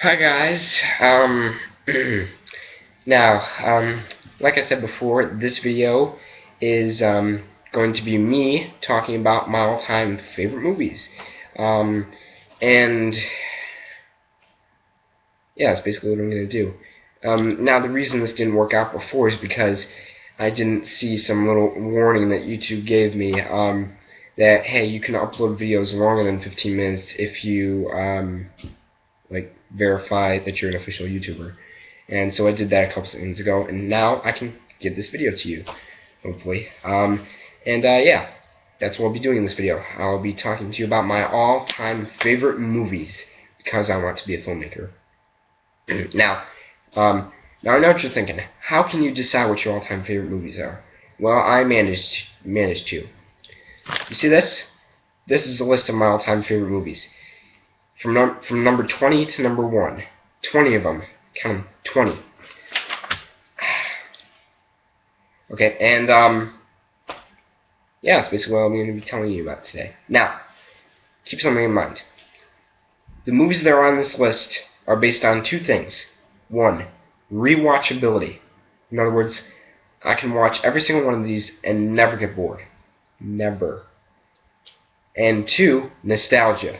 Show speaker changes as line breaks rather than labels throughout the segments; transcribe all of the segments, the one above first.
Hi guys. Now, like I said before, this video is going to be me talking about my all-time favorite movies. Um, and yeah, that's basically what I'm going to do. Now, the reason this didn't work out before is because I didn't see some little warning that YouTube gave me that, hey, you can upload videos longer than 15 minutes if you like verify that you're an official YouTuber. And so I did that a couple seconds ago, and now I can give this video to you, hopefully. Yeah, that's what I'll be doing in this video. I'll be talking to you about my all-time favorite movies, because I want to be a filmmaker. now, now I know what you're thinking. How can you decide what your all-time favorite movies are? Well, I managed to. You see this? This is a list of my all-time favorite movies. From number 20 to number 1. 20 of them. Count them. 20. Okay, and yeah, that's basically what I'm going to be telling you about today. Now, keep something in mind. The movies that are on this list are based on two things. One, rewatchability. In other words, I can watch every single one of these and never get bored. Never. And two, nostalgia.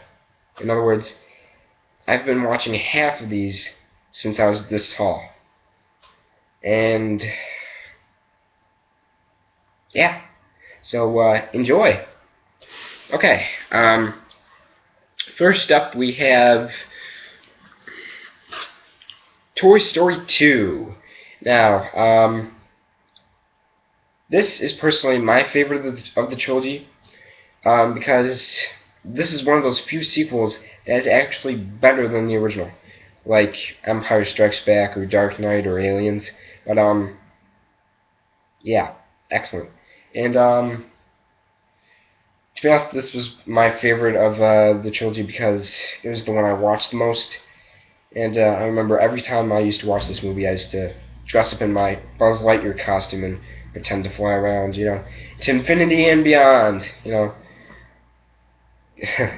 In other words, I've been watching half of these since I was this tall. And yeah, so enjoy. Okay, first up we have Toy Story 2. Now, this is personally my favorite of the trilogy because this is one of those few sequels that is actually better than the original, like Empire Strikes Back or Dark Knight or Aliens. But yeah, excellent. And to be honest, this was my favorite of the trilogy because it was the one I watched the most. And I remember every time I used to watch this movie, I used to dress up in my Buzz Lightyear costume and pretend to fly around, to infinity and beyond,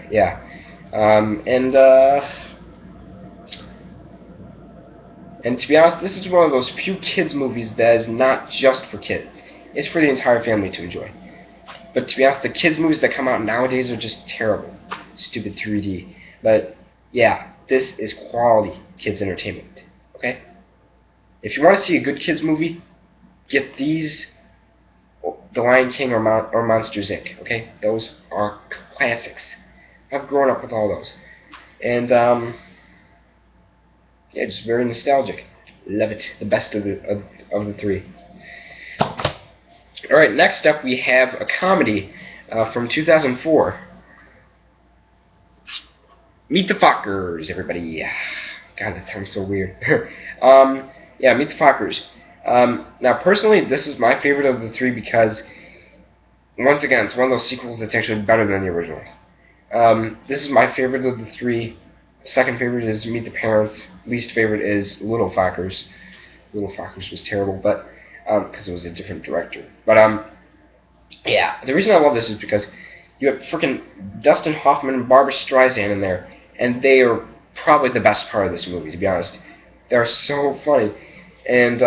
yeah. And to be honest, this is one of those few kids movies that is not just for kids. It's for the entire family to enjoy. But to be honest, the kids movies that come out nowadays are just terrible. Stupid 3D. But yeah, this is quality kids entertainment. Okay? If you want to see a good kids movie, get these, The Lion King or Monsters Inc. Okay? Those are classics. I've grown up with all those. And yeah, just very nostalgic. Love it. The best of the three. Alright, next up we have a comedy from 2004. Meet the Fockers, everybody. God, that sounds so weird. Yeah, Meet the Fockers. Now, personally, this is my favorite of the three because, once again, it's one of those sequels that's actually better than the original. This is my favorite of the three. Second favorite is Meet the Parents. Least favorite is Little Fockers. Little Fockers was terrible, but because it was a different director. But yeah, the reason I love this is because you have freaking Dustin Hoffman and Barbra Streisand in there, and they are probably the best part of this movie, to be honest. They're so funny. And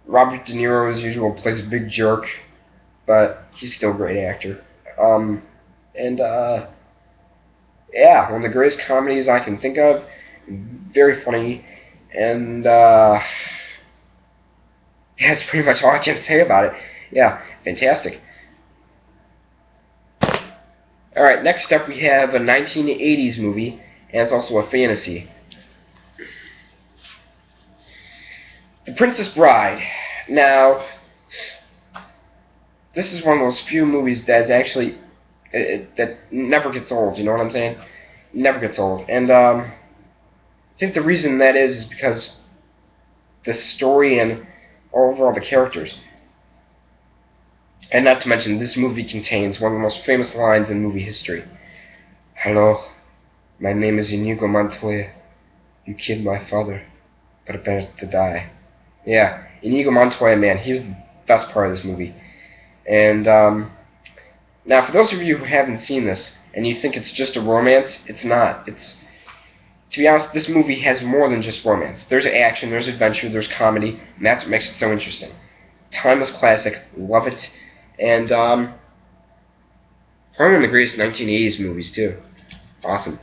Robert De Niro, as usual, plays a big jerk, but he's still a great actor. Yeah, one of the greatest comedies I can think of. Very funny, and yeah, that's pretty much all I can say about it. Yeah, fantastic. Alright, next up we have a 1980s movie, and it's also a fantasy. The Princess Bride. Now, this is one of those few movies that's actually that never gets old, you know what I'm saying? Never gets old. And I think the reason that is because the story and overall the characters. And not to mention, this movie contains one of the most famous lines in movie history. Hello, my name is Inigo Montoya. You killed my father, but I better to die. Yeah, Inigo Montoya, man, he was the best part of this movie. And now, for those of you who haven't seen this, and you think it's just a romance, it's not. to be honest, this movie has more than just romance. There's action, there's adventure, there's comedy, and that's what makes it so interesting. Timeless classic, love it, and probably one of the greatest 1980s movies too. Awesome.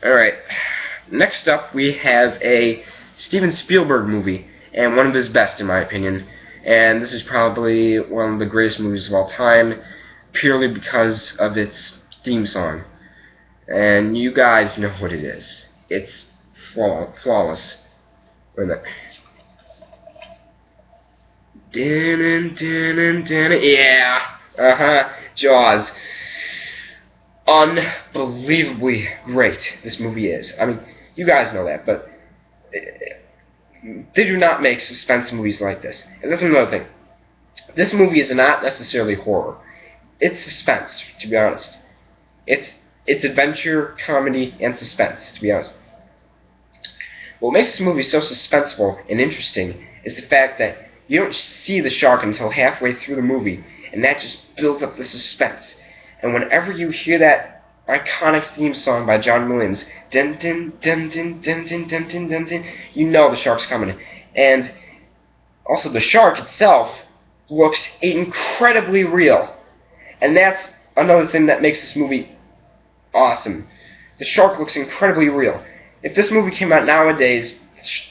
Alright, next up we have a Steven Spielberg movie, and one of his best in my opinion, and this is probably one of the greatest movies of all time, purely because of its theme song. And you guys know what it is. It's flawless. Wait a minute. Yeah. Jaws. Unbelievably great this movie is. I mean, you guys know that, but they do not make suspense movies like this. And that's another thing. This movie is not necessarily horror. It's suspense, to be honest. It's adventure, comedy, and suspense, to be honest. What makes this movie so suspenseful and interesting is the fact that you don't see the shark until halfway through the movie, and that just builds up the suspense. And whenever you hear that iconic theme song by John Williams, dun dun dun dun dun dun dun dun dun dun, you know the shark's coming. And also the shark itself looks incredibly real. And that's another thing that makes this movie awesome. The shark looks incredibly real. If this movie came out nowadays,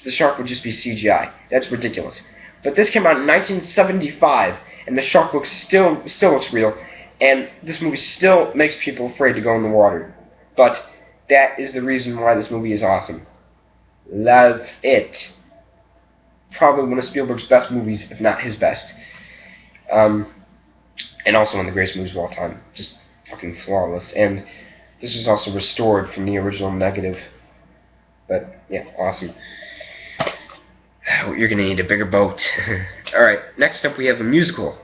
the shark would just be CGI. That's ridiculous. But this came out in 1975, and the shark still looks real, and this movie still makes people afraid to go in the water. But that is the reason why this movie is awesome. Love it. Probably one of Spielberg's best movies, if not his best. And also one of the greatest movies of all time. Just fucking flawless. And this was also restored from the original negative. But, yeah, awesome. You're going to need a bigger boat. Alright, next up we have a musical.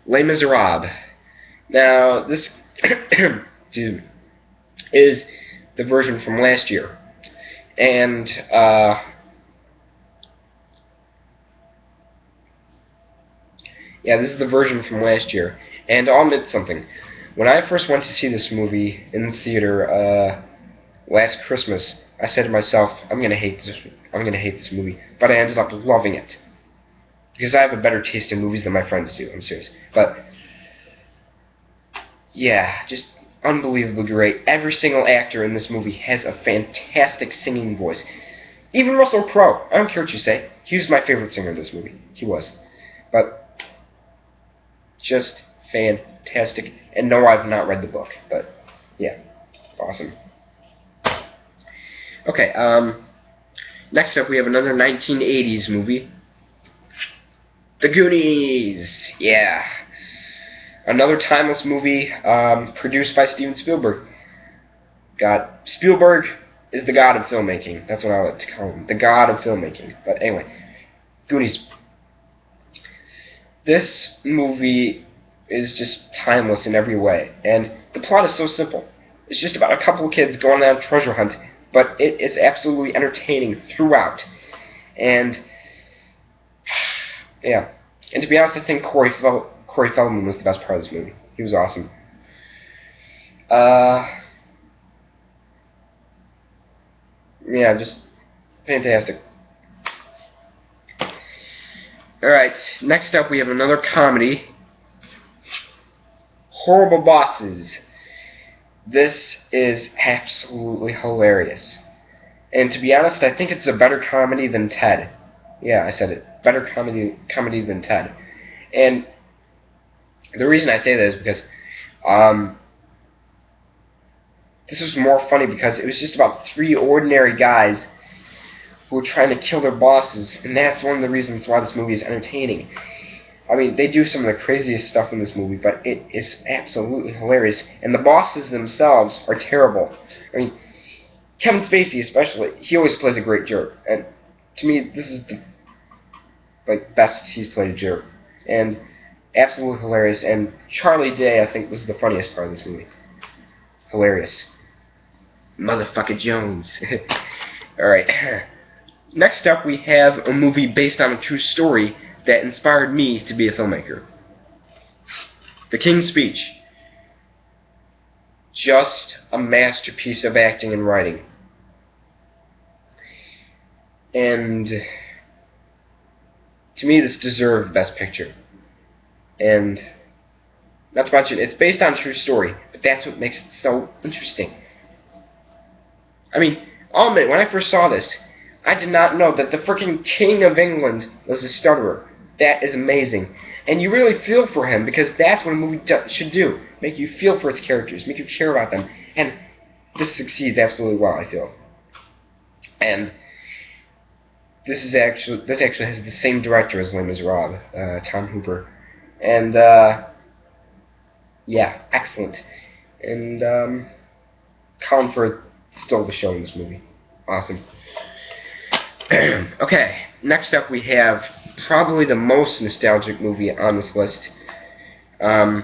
Les Miserables. Now, this is the version from last year. And, yeah, this is the version from last year. And I'll admit something. When I first went to see this movie in the theater last Christmas, I said to myself, I'm gonna hate this movie. But I ended up loving it. Because I have a better taste in movies than my friends do. I'm serious. But, yeah, just unbelievably great. Every single actor in this movie has a fantastic singing voice. Even Russell Crowe. I don't care what you say. He was my favorite singer in this movie. He was. But, just fantastic. And no, I've not read the book. But, yeah, awesome. Okay, next up we have another 1980s movie. The Goonies! Yeah. Another timeless movie produced by Steven Spielberg. Spielberg is the god of filmmaking. That's what I like to call him. The god of filmmaking. But anyway, Goonies. This movie is just timeless in every way. And the plot is so simple. It's just about a couple of kids going on a treasure hunt. But it is absolutely entertaining throughout. And, yeah. And to be honest, I think Corey Feldman was the best part of this movie. He was awesome. Yeah, just fantastic. Alright, next up we have another comedy. Horrible Bosses. This is absolutely hilarious. And to be honest, I think it's a better comedy than Ted. Yeah, I said it. Better comedy than Ted. And the reason I say that is because this was more funny because it was just about three ordinary guys who were trying to kill their bosses, and that's one of the reasons why this movie is entertaining. I mean, they do some of the craziest stuff in this movie, but it is absolutely hilarious. And the bosses themselves are terrible. I mean, Kevin Spacey especially, he always plays a great jerk. And to me, this is the best he's played a jerk. And absolutely hilarious. And Charlie Day, I think, was the funniest part of this movie. Hilarious. Motherfucker Jones. Alright. Next up, we have a movie based on a true story that inspired me to be a filmmaker. The King's Speech. just a masterpiece of acting and writing. And to me, this deserved Best Picture. And not to mention, it's based on a true story, but that's what makes it so interesting. I mean, I'll admit, when I first saw this, I did not know that the freaking King of England was a stutterer. That is amazing. And you really feel for him, because that's what a movie should do. Make you feel for its characters, make you care about them. And this succeeds absolutely well, I feel. And this actually has the same director as Les Miserables, Tom Hooper. And, yeah, excellent. And, Colin Firth stole the show in this movie. Awesome. Okay, next up we have probably the most nostalgic movie on this list. The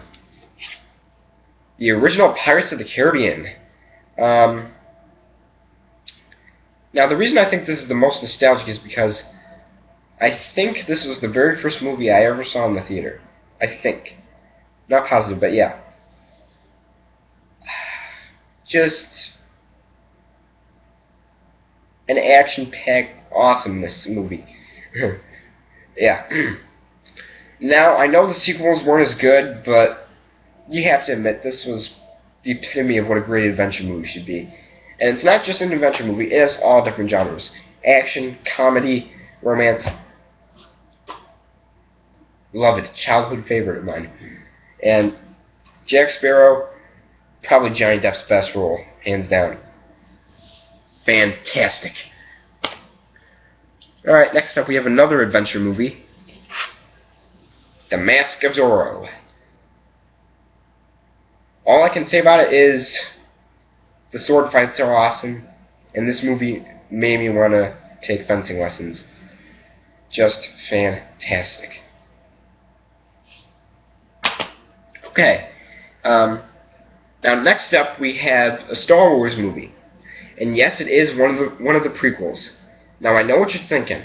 original Pirates of the Caribbean. Now, the reason I think this is the most nostalgic is because I think this was the very first movie I ever saw in the theater. I think. Not positive, but yeah. Just an action-packed awesomeness movie. Yeah. Now, I know the sequels weren't as good, but you have to admit this was the epitome of what a great adventure movie should be. And it's not just an adventure movie, it has all different genres. Action, comedy, romance. Love it. Childhood favorite of mine. And Jack Sparrow, probably Johnny Depp's best role, hands down. Fantastic. Alright, next up we have another adventure movie. The Mask of Zorro. All I can say about it is the sword fights are awesome, and this movie made me want to take fencing lessons. Just fantastic. Okay. Now next up we have a Star Wars movie. And yes, it is one of the prequels. Now I know what you're thinking.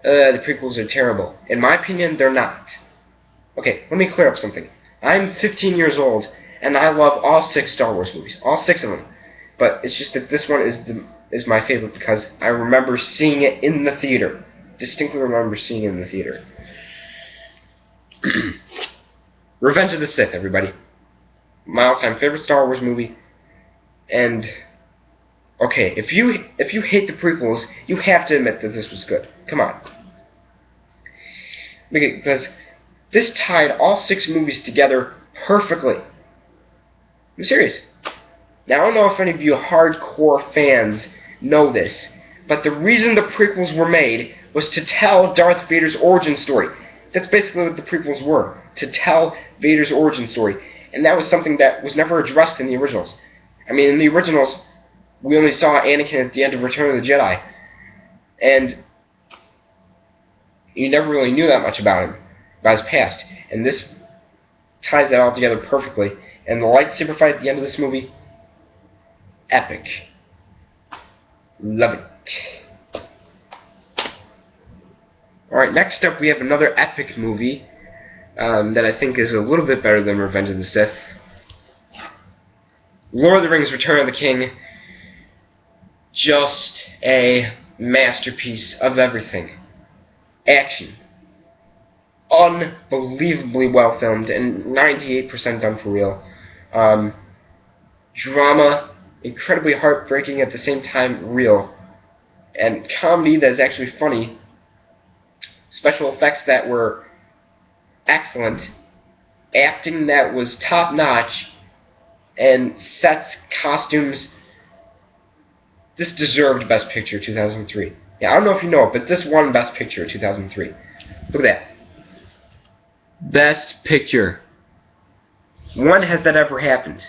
The prequels are terrible. In my opinion, they're not. Okay, let me clear up something. I'm 15 years old, and I love all 6 Star Wars movies. All 6 of them. But it's just that this one is my favorite because I remember seeing it in the theater. Distinctly remember seeing it in the theater. Revenge of the Sith, everybody. My all-time favorite Star Wars movie. And okay, if you hate the prequels, you have to admit that this was good. Come on. Because this tied all 6 movies together perfectly. I'm serious. Now, I don't know if any of you hardcore fans know this, but the reason the prequels were made was to tell Darth Vader's origin story. That's basically what the prequels were, to tell Vader's origin story. And that was something that was never addressed in the originals. I mean, in the originals, we only saw Anakin at the end of Return of the Jedi. And you never really knew that much about him, about his past. And this ties that all together perfectly. And the lightsaber fight at the end of this movie, epic. Love it. Alright, next up we have another epic movie that I think is a little bit better than Revenge of the Sith. Lord of the Rings: Return of the King. Just a masterpiece of everything. Action. Unbelievably well filmed and 98% done for real. Drama, incredibly heartbreaking at the same time real. And comedy that is actually funny. Special effects that were excellent. Acting that was top-notch. And sets, costumes. This deserved Best Picture 2003. Yeah, I don't know if you know it, but this won Best Picture 2003. Look at that. Best Picture. When has that ever happened?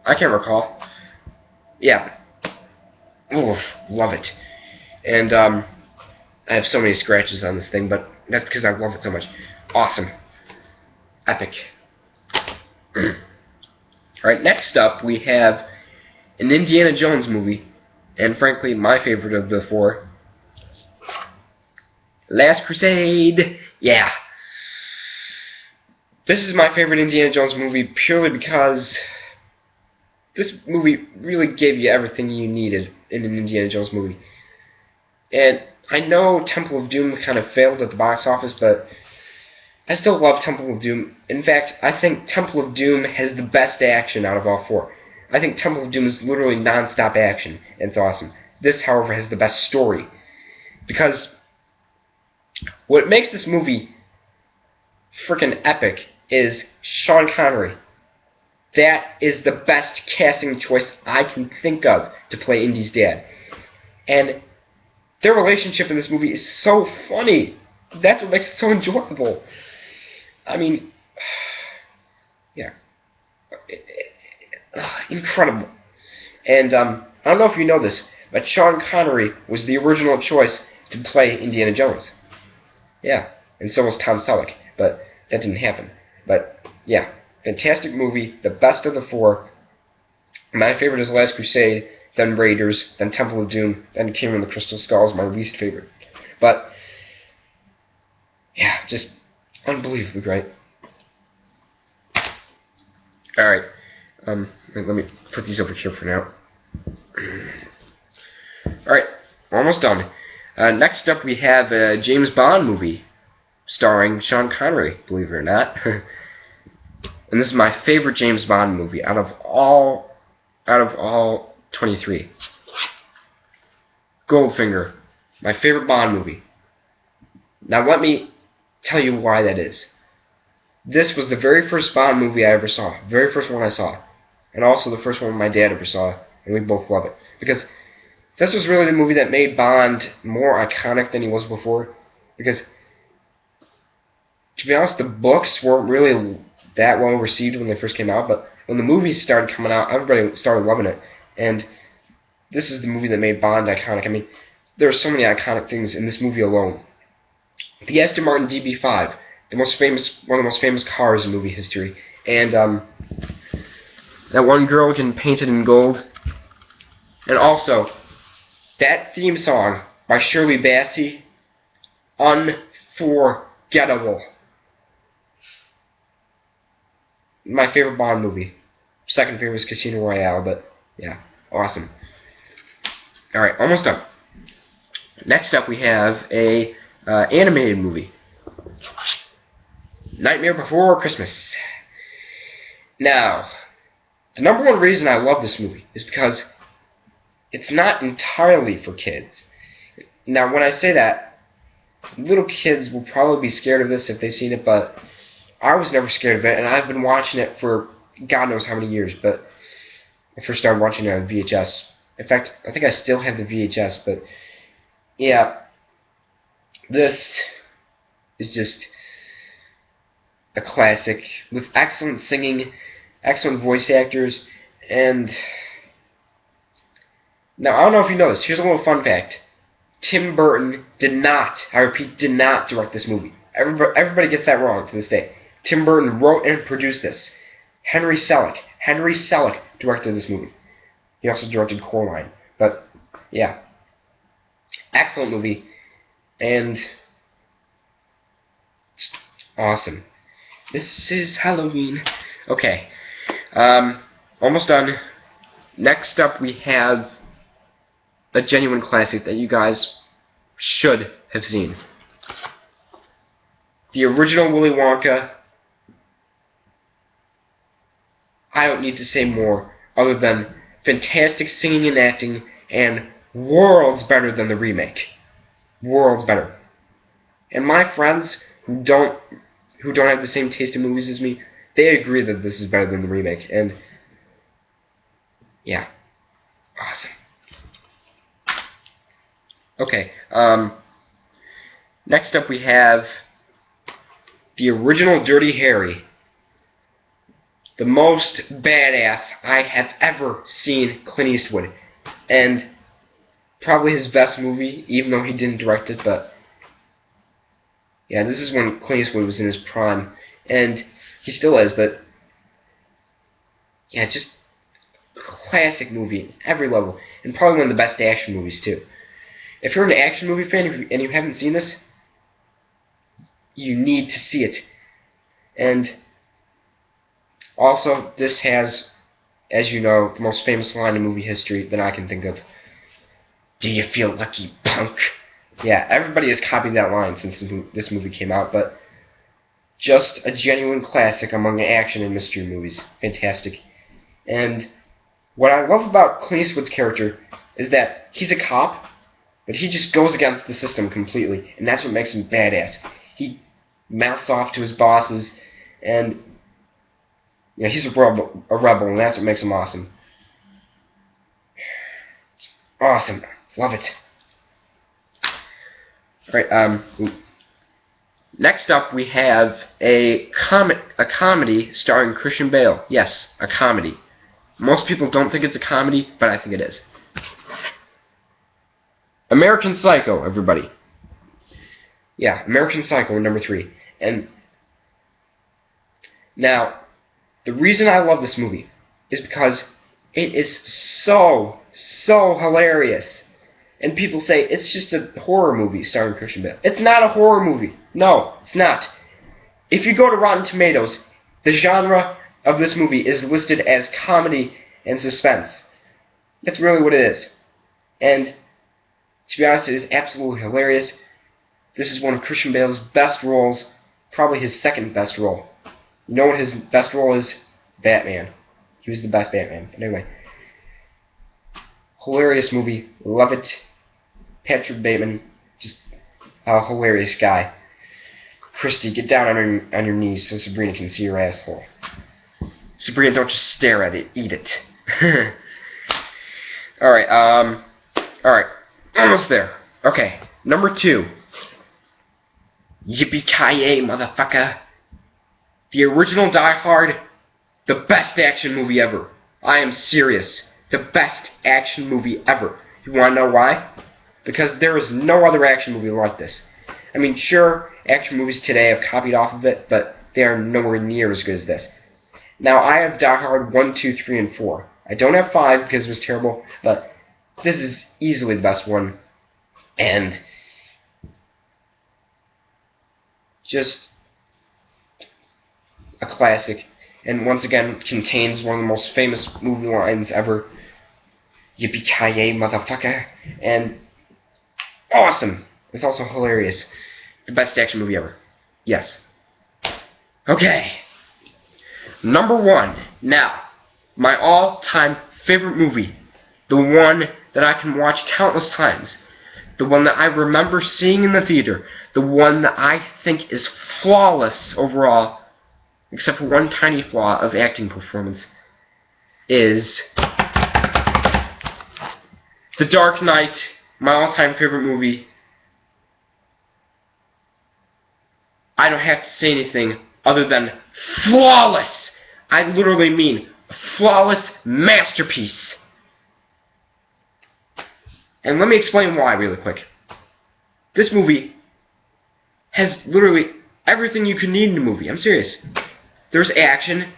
I can't recall. Yeah. Oh, love it. And I have so many scratches on this thing, but that's because I love it so much. Awesome. Epic. Alright, next up we have an Indiana Jones movie, and frankly my favorite of the 4. Last Crusade. Yeah. This is my favorite Indiana Jones movie purely because this movie really gave you everything you needed in an Indiana Jones movie. And I know Temple of Doom kind of failed at the box office, but I still love Temple of Doom. In fact, I think Temple of Doom has the best action out of all four. I think Temple of Doom is literally non-stop action, and it's awesome. This, however, has the best story. Because what makes this movie freaking epic is Sean Connery. That is the best casting choice I can think of to play Indy's dad. And their relationship in this movie is so funny. That's what makes it so enjoyable. I mean, yeah. Incredible. And I don't know if you know this, but Sean Connery was the original choice to play Indiana Jones. Yeah, and so was Tom Selleck, but that didn't happen. But yeah, fantastic movie, the best of the four. My favorite is Last Crusade, then Raiders, then Temple of Doom, then Kingdom of the Crystal Skull is my least favorite. But yeah, just unbelievably great. Alright, let me put these over here for now. Alright, we're almost done. Next up we have a James Bond movie starring Sean Connery, believe it or not. And this is my favorite James Bond movie out of all 23. Goldfinger, my favorite Bond movie. Now let me tell you why that is. This was the very first Bond movie I ever saw. Very first one I saw. And also the first one my dad ever saw. And we both love it. Because this was really the movie that made Bond more iconic than he was before. Because, to be honest, the books weren't really that well received when they first came out. But when the movies started coming out, everybody started loving it. And this is the movie that made Bond iconic. I mean, there are so many iconic things in this movie alone. The Aston Martin DB5. One of the most famous cars in movie history, and that one girl getting painted in gold, and also that theme song by Shirley Bassey, unforgettable. My favorite Bond movie. Second favorite is Casino Royale, but yeah, awesome. All right, almost done. Next up, we have a animated movie. Nightmare Before Christmas. Now, the number one reason I love this movie is because it's not entirely for kids. Now, when I say that, little kids will probably be scared of this if they've seen it, but I was never scared of it, and I've been watching it for God knows how many years, but I first started watching it on VHS. In fact, I think I still have the VHS, but yeah, this is just a classic with excellent singing, excellent voice actors, and now I don't know if you know this. Here's a little fun fact: Tim Burton did not, I repeat, did not direct this movie. Everybody gets that wrong to this day. Tim Burton wrote and produced this. Henry Selick directed this movie. He also directed Coraline. But yeah, excellent movie, and awesome. This is Halloween. Okay. Almost done. Next up, we have a genuine classic that you guys should have seen. The original Willy Wonka. I don't need to say more other than fantastic singing and acting and worlds better than the remake. Worlds better. And my friends who don't have the same taste in movies as me, they agree that this is better than the remake. And yeah, awesome. Okay, next up we have the original Dirty Harry. The most badass I have ever seen Clint Eastwood. And probably his best movie, even though he didn't direct it, but yeah, this is when Clint Eastwood was in his prime, and he still is, but yeah, just classic movie at every level, and probably one of the best action movies too. If you're an action movie fan and you haven't seen this, you need to see it. And also, this has as you know, the most famous line in movie history that I can think of. Do you feel lucky, punk? Yeah, everybody has copied that line since this movie came out, but just a genuine classic among action and mystery movies. Fantastic. And what I love about Clint Eastwood's character is that he's a cop, but he just goes against the system completely, and that's what makes him badass. He mouths off to his bosses, and he's a rebel, and that's what makes him awesome. Awesome. Love it. Alright, next up we have a comedy starring Christian Bale. Yes, a comedy. Most people don't think it's a comedy, but I think it is. American Psycho, everybody. Yeah, American Psycho, number 3. And now, the reason I love this movie is because it is so hilarious. And people say it's just a horror movie starring Christian Bale. It's not a horror movie. No, it's not. If you go to Rotten Tomatoes, the genre of this movie is listed as comedy and suspense. That's really what it is. And to be honest, it is absolutely hilarious. This is one of Christian Bale's best roles, probably his second best role. You know what his best role is? Batman. He was the best Batman. But anyway, hilarious movie. Love it. Patrick Bateman, just a hilarious guy. Christy, get down on your knees so Sabrina can see your asshole. Sabrina, don't just stare at it. Eat it. Alright, almost there. Okay, number 2. Yippee-ki-yay, motherfucker. The original Die Hard, the best action movie ever. I am serious. The best action movie ever. You want to know why? Because there is no other action movie like this. I mean, sure, action movies today have copied off of it, but they are nowhere near as good as this. Now, I have Die Hard 1, 2, 3, and 4. I don't have 5 because it was terrible, but this is easily the best one. And just a classic. And once again, contains one of the most famous movie lines ever. Yippee-ki-yay, motherfucker. And awesome. It's also hilarious. The best action movie ever. Yes. Okay. Number 1. Now, my all-time favorite movie. The one that I can watch countless times. The one that I remember seeing in the theater. The one that I think is flawless overall, except for one tiny flaw of acting performance, is The Dark Knight, my all-time favorite movie. I don't have to say anything other than flawless. I literally mean a flawless masterpiece. And let me explain why really quick. This movie has literally everything you could need in a movie. I'm serious. There's action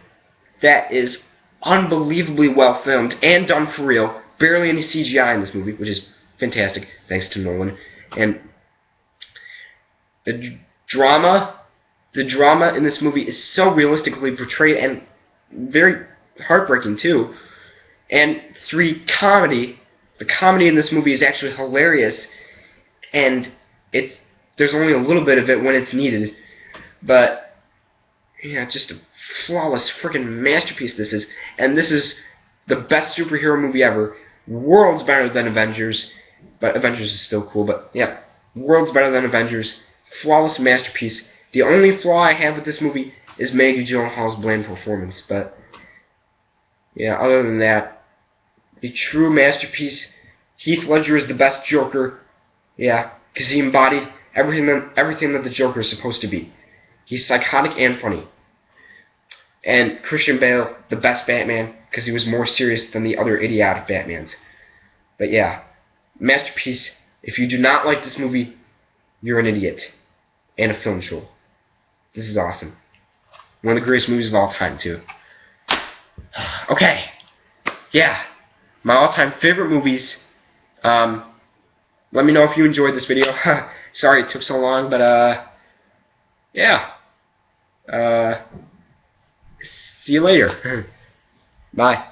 that is unbelievably well filmed and done for real. Barely any CGI in this movie, which is fantastic, thanks to Nolan. And the drama in this movie is so realistically portrayed and very heartbreaking too. And 3, comedy. The comedy in this movie is actually hilarious, and there's only a little bit of it when it's needed. But yeah, just a flawless freaking masterpiece this is. And this is the best superhero movie ever. Worlds better than Avengers, but Avengers is still cool. But yeah, worlds better than Avengers. Flawless masterpiece. The only flaw I have with this movie is Maggie Gyllenhaal's bland performance. But yeah, other than that, a true masterpiece. Heath Ledger is the best Joker. Yeah, because he embodied everything that the Joker is supposed to be. He's psychotic and funny. And Christian Bale, the best Batman, because he was more serious than the other idiotic Batmans. But yeah, masterpiece. If you do not like this movie, you're an idiot. And a film troll. This is awesome. One of the greatest movies of all time, too. Okay. Yeah. My all-time favorite movies. Let me know if you enjoyed this video. Sorry it took so long, but yeah. See you later. Bye.